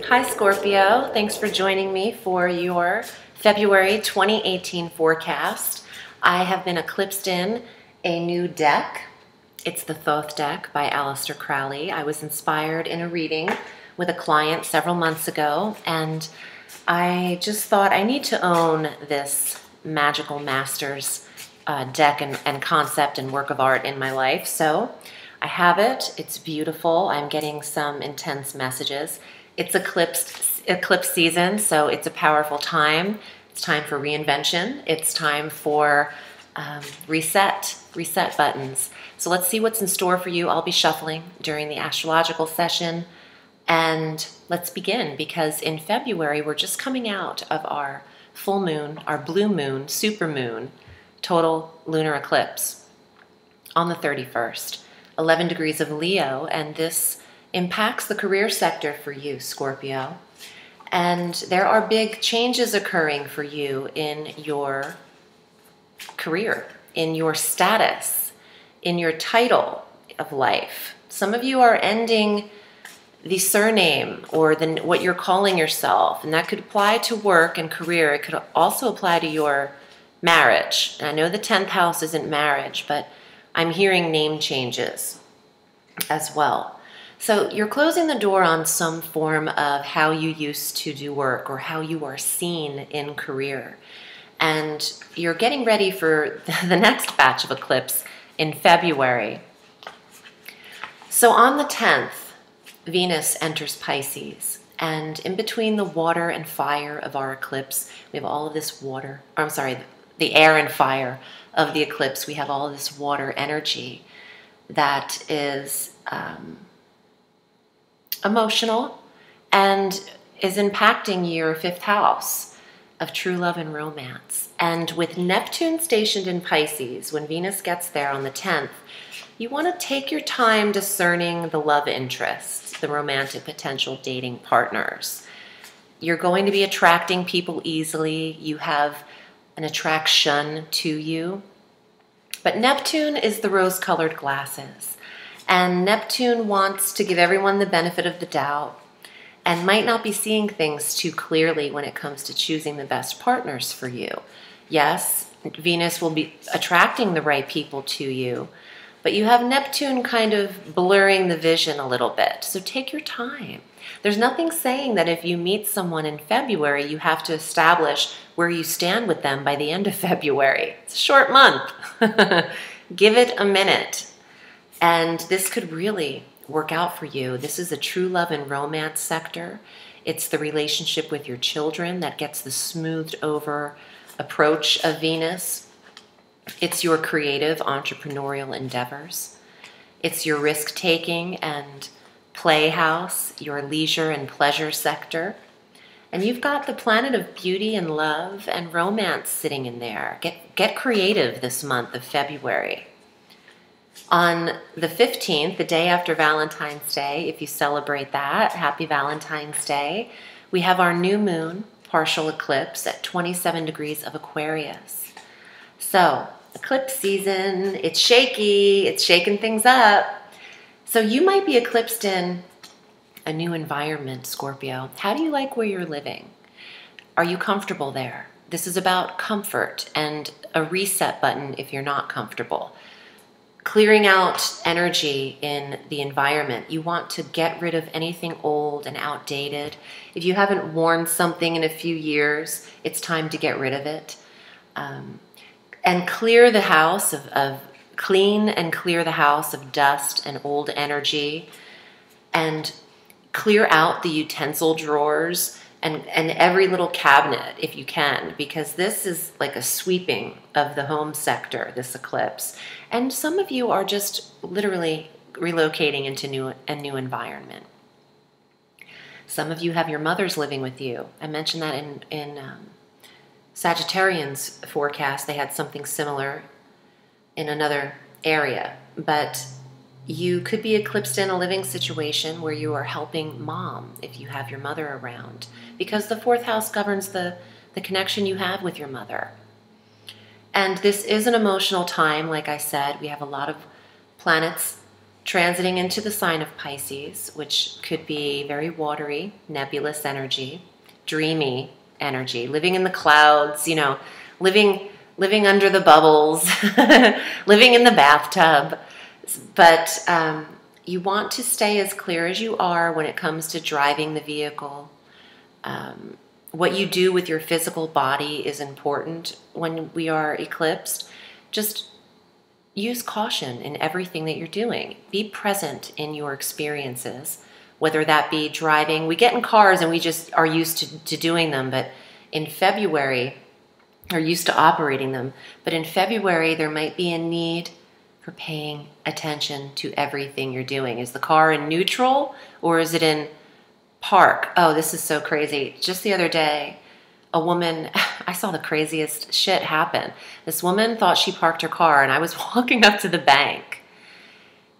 Hi Scorpio, thanks for joining me for your February 2018 forecast. I have been eclipsed in a new deck. It's the Thoth deck by Aleister Crowley. I was inspired in a reading with a client several months ago, and I just thought I need to own this Magical Masters deck and concept and work of art in my life. So I have it. It's beautiful. I'm getting some intense messages. It's eclipse season, so it's a powerful time. It's time for reinvention. It's time for reset buttons. So let's see what's in store for you. I'll be shuffling during the astrological session. And let's begin, because in February, we're just coming out of our full moon, our blue moon, super moon, total lunar eclipse on the 31st. 11 degrees of Leo, and this impacts the career sector for you, Scorpio. And there are big changes occurring for you in your career, in your status, in your title of life. Some of you are ending the surname or what you're calling yourself, and that could apply to work and career. It could also apply to your marriage. And I know the 10th house isn't marriage, but I'm hearing name changes as well. So you're closing the door on some form of how you used to do work or how you are seen in career. And you're getting ready for the next batch of eclipse in February. So on the 10th, Venus enters Pisces. And in between the water and fire of our eclipse, we have all of this water, or I'm sorry, the air and fire of the eclipse. We have all of this water energy that is emotional and is impacting your 5th house of true love and romance. And with Neptune stationed in Pisces, when Venus gets there on the 10th, you want to take your time discerning the love interests, the romantic potential dating partners. You're going to be attracting people easily. You have an attraction to you. But Neptune is the rose-colored glasses. And Neptune wants to give everyone the benefit of the doubt and might not be seeing things too clearly when it comes to choosing the best partners for you. Yes, Venus will be attracting the right people to you, but you have Neptune kind of blurring the vision a little bit. So take your time. There's nothing saying that if you meet someone in February, you have to establish where you stand with them by the end of February. It's a short month. Give it a minute. And this could really work out for you. This is a true love and romance sector. It's the relationship with your children that gets the smoothed over approach of Venus. It's your creative entrepreneurial endeavors. It's your risk-taking and playhouse, your leisure and pleasure sector. And you've got the planet of beauty and love and romance sitting in there. Get creative this month of February. On the 15th, the day after Valentine's Day, if you celebrate that, happy Valentine's Day, we have our new moon partial eclipse at 27 degrees of Aquarius. So, eclipse season, it's shaky, it's shaking things up. So you might be eclipsed in a new environment, Scorpio. How do you like where you're living? Are you comfortable there? This is about comfort and a reset button if you're not comfortable. Clearing out energy in the environment. You want to get rid of anything old and outdated. If you haven't worn something in a few years, it's time to get rid of it. And clear the house clean and clear the house of dust and old energy. And clear out the utensil drawers and every little cabinet if you can, because this is like a sweeping of the home sector, this eclipse. And some of you are just literally relocating into a new environment. Some of you have your mothers living with you. I mentioned that in Sagittarian's forecast. They had something similar in another area. But you could be eclipsed in a living situation where you are helping mom if you have your mother around, because the 4th house governs the connection you have with your mother. And this is an emotional time, like I said. We have a lot of planets transiting into the sign of Pisces, which could be very watery, nebulous energy, dreamy energy, living in the clouds, living under the bubbles, living in the bathtub. But you want to stay as clear as you are when it comes to driving the vehicle. What you do with your physical body is important when we are eclipsed. Just use caution in everything that you're doing. Be present in your experiences, whether that be driving. We get in cars and we just are used to doing them, but in February, are used to operating them. But in February, there might be a need for paying attention to everything you're doing. Is the car in neutral or is it in park? Oh, this is so crazy. Just the other day, a woman, I saw the craziest shit happen. This woman thought she parked her car, and I was walking up to the bank,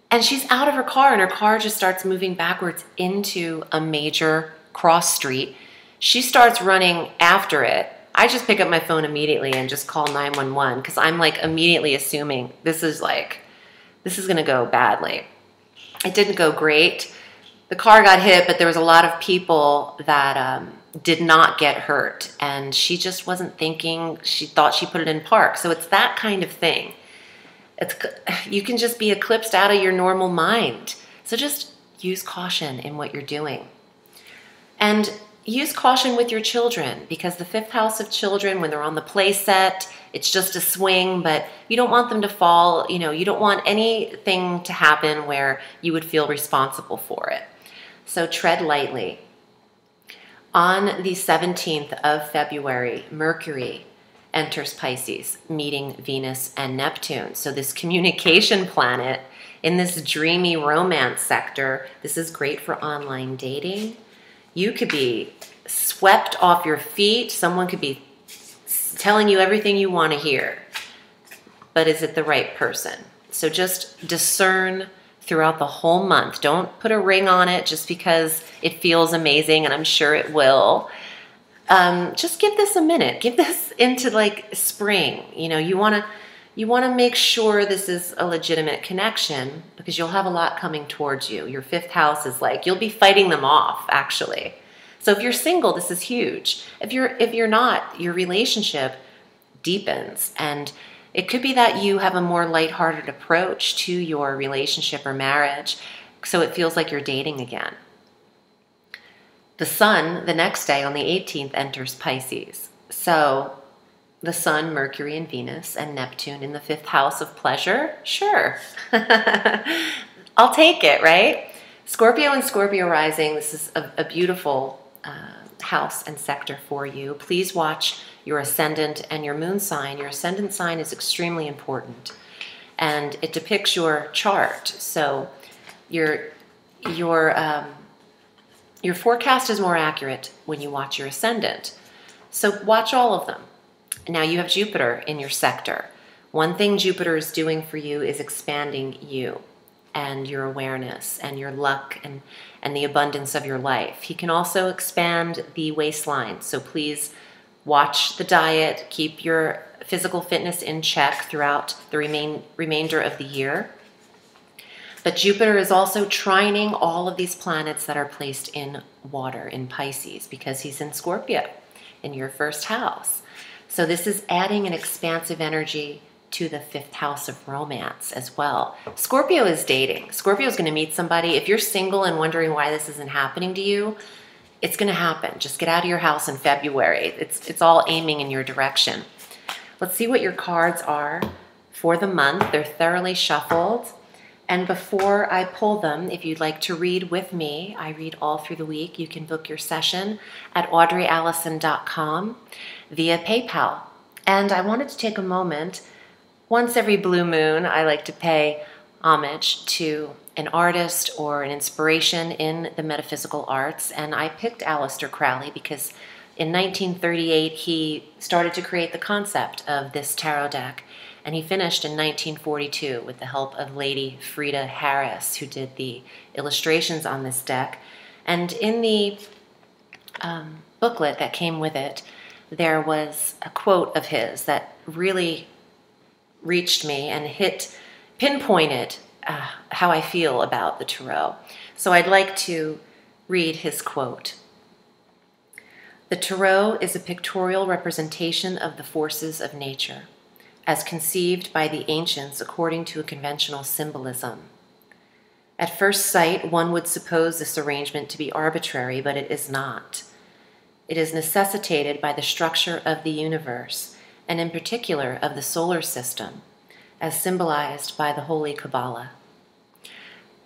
and she's out of her car, and her car just starts moving backwards into a major cross street. She starts running after it. I just pick up my phone immediately and just call 911 because I'm like immediately assuming this is going to go badly. It didn't go great. The car got hit, but there was a lot of people that did not get hurt, and she just wasn't thinking. She thought she put it in park. So it's that kind of thing. You can just be eclipsed out of your normal mind. So just use caution in what you're doing. And use caution with your children, because the fifth house of children, when they're on the play set, it's just a swing, but you don't want them to fall. You don't want anything to happen where you would feel responsible for it. So tread lightly. On the 17th of February, Mercury enters Pisces, meeting Venus and Neptune. So this communication planet in this dreamy romance sector, this is great for online dating. You could be swept off your feet. Someone could be telling you everything you want to hear. But is it the right person? So just discern throughout the whole month. Don't put a ring on it just because it feels amazing, and I'm sure it will. Just give this a minute. Give this into like spring. You want to make sure this is a legitimate connection, because you'll have a lot coming towards you. Your fifth house is like, you'll be fighting them off, actually. So if you're single, this is huge. If you're not, your relationship deepens, and it could be that you have a more lighthearted approach to your relationship or marriage, so it feels like you're dating again. The sun, the next day on the 18th, enters Pisces. So the sun, Mercury, and Venus, and Neptune in the fifth house of pleasure? Sure. I'll take it, right? Scorpio and Scorpio rising, this is a beautiful house and sector for you. Please watch your ascendant and your moon sign. Your ascendant sign is extremely important, and it depicts your chart. So your forecast is more accurate when you watch your ascendant. So watch all of them. Now you have Jupiter in your sector. One thing Jupiter is doing for you is expanding you and your awareness and your luck and the abundance of your life. He can also expand the waistline. So please watch the diet, keep your physical fitness in check throughout the remainder of the year. But Jupiter is also trining all of these planets that are placed in water in Pisces, because he's in Scorpio in your first house. So this is adding an expansive energy to the fifth house of romance as well. Scorpio is dating. Scorpio is going to meet somebody. If you're single and wondering why this isn't happening to you, it's going to happen. Just get out of your house in February. It's all aiming in your direction. Let's see what your cards are for the month. They're thoroughly shuffled. And before I pull them, if you'd like to read with me, I read all through the week. You can book your session at audreyalison.com via PayPal. And I wanted to take a moment. Once every blue moon, I like to pay homage to an artist or an inspiration in the metaphysical arts. And I picked Aleister Crowley because in 1938, he started to create the concept of this tarot deck. And he finished in 1942 with the help of Lady Frida Harris, who did the illustrations on this deck. And in the booklet that came with it, there was a quote of his that really reached me and pinpointed how I feel about the tarot. So I'd like to read his quote. The tarot is a pictorial representation of the forces of nature, as conceived by the ancients according to a conventional symbolism. At first sight, one would suppose this arrangement to be arbitrary, but it is not. It is necessitated by the structure of the universe, and in particular of the solar system, as symbolized by the Holy Kabbalah.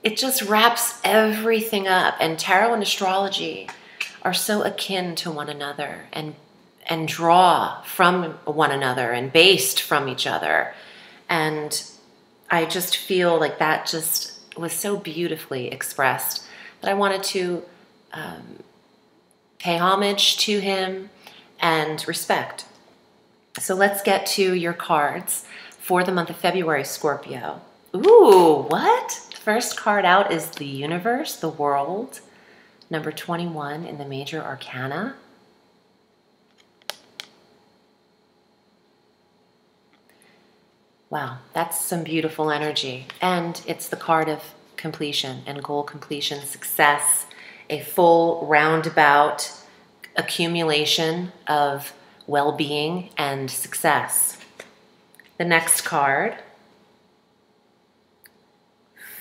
It just wraps everything up, and tarot and astrology are so akin to one another and draw from one another and based from each other. And I just feel like that just was so beautifully expressed that I wanted to pay homage to him and respect. So let's get to your cards for the month of February, Scorpio. Ooh, what? The first card out is the universe, the world, number 21 in the major arcana. Wow, that's some beautiful energy. And it's the card of completion and goal completion, success, a full roundabout accumulation of well-being and success. The next card,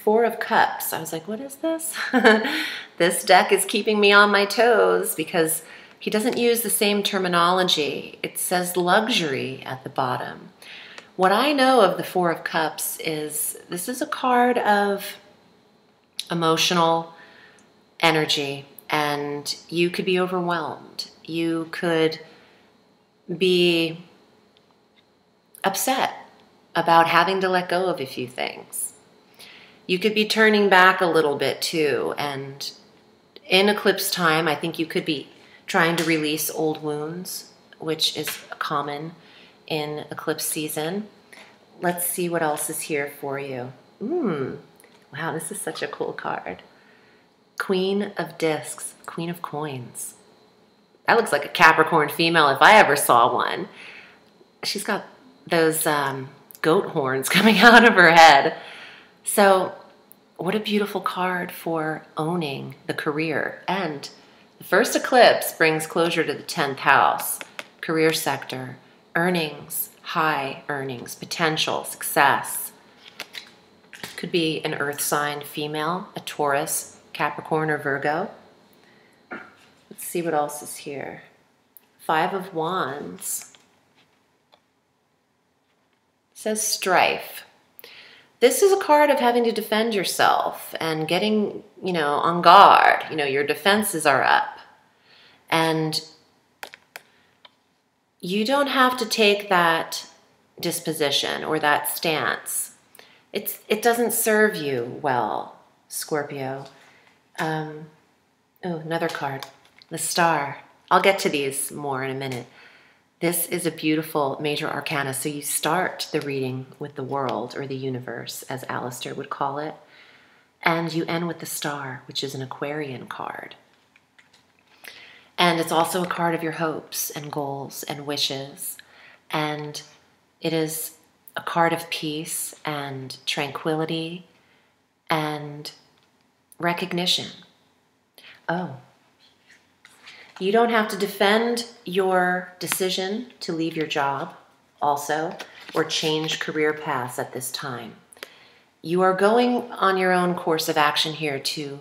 Four of Cups. I was like, what is this? This deck is keeping me on my toes because he doesn't use the same terminology. It says luxury at the bottom. What I know of the Four of Cups is this is a card of emotional energy, and you could be overwhelmed. You could be upset about having to let go of a few things. You could be turning back a little bit too, and in eclipse time, I think you could be trying to release old wounds, which is common in eclipse season. Let's see what else is here for you. Wow, this is such a cool card. Queen of Discs, Queen of Coins. That looks like a Capricorn female if I ever saw one. She's got those goat horns coming out of her head. So what a beautiful card for owning the career. And the first eclipse brings closure to the 10th house, career sector, earnings, high earnings, potential, success. Could be an earth sign female, a Taurus, Capricorn, or Virgo. Let's see what else is here. Five of Wands. It says strife. This is a card of having to defend yourself and getting, on guard. Your defenses are up. And you don't have to take that disposition or that stance. It doesn't serve you well, Scorpio. Oh, another card, the Star. I'll get to these more in a minute. This is a beautiful major arcana. So you start the reading with the world, or the universe, as Alistair would call it. And you end with the Star, which is an Aquarian card. And it's also a card of your hopes and goals and wishes. And it is a card of peace and tranquility and recognition. Oh. You don't have to defend your decision to leave your job also, or change career paths at this time. You are going on your own course of action here to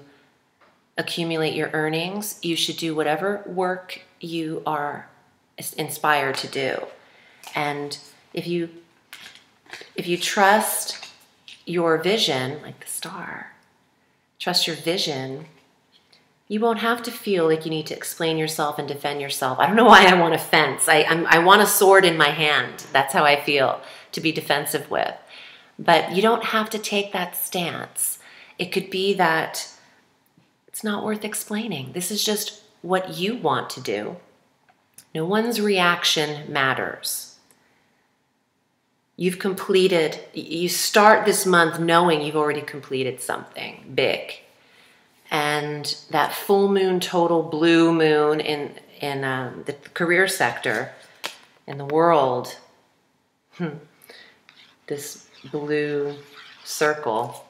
accumulate your earnings. You should do whatever work you are inspired to do. And if you trust your vision, like the Star, trust your vision, you won't have to feel like you need to explain yourself and defend yourself. I don't know why I want a fence. I want a sword in my hand. That's how I feel, to be defensive with. But you don't have to take that stance. It could be that it's not worth explaining. This is just what you want to do. No one's reaction matters. You've completed, you start this month knowing you've already completed something big. And that full moon, total blue moon in the career sector, in the world, this blue circle,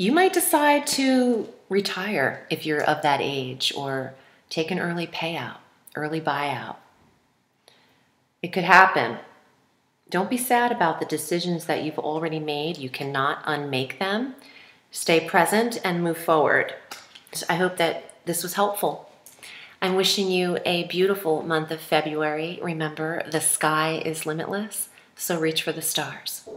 You might decide to retire if you're of that age, or take an early payout, early buyout. It could happen. Don't be sad about the decisions that you've already made. You cannot unmake them. Stay present and move forward. I hope that this was helpful. I'm wishing you a beautiful month of February. Remember, the sky is limitless, so reach for the stars.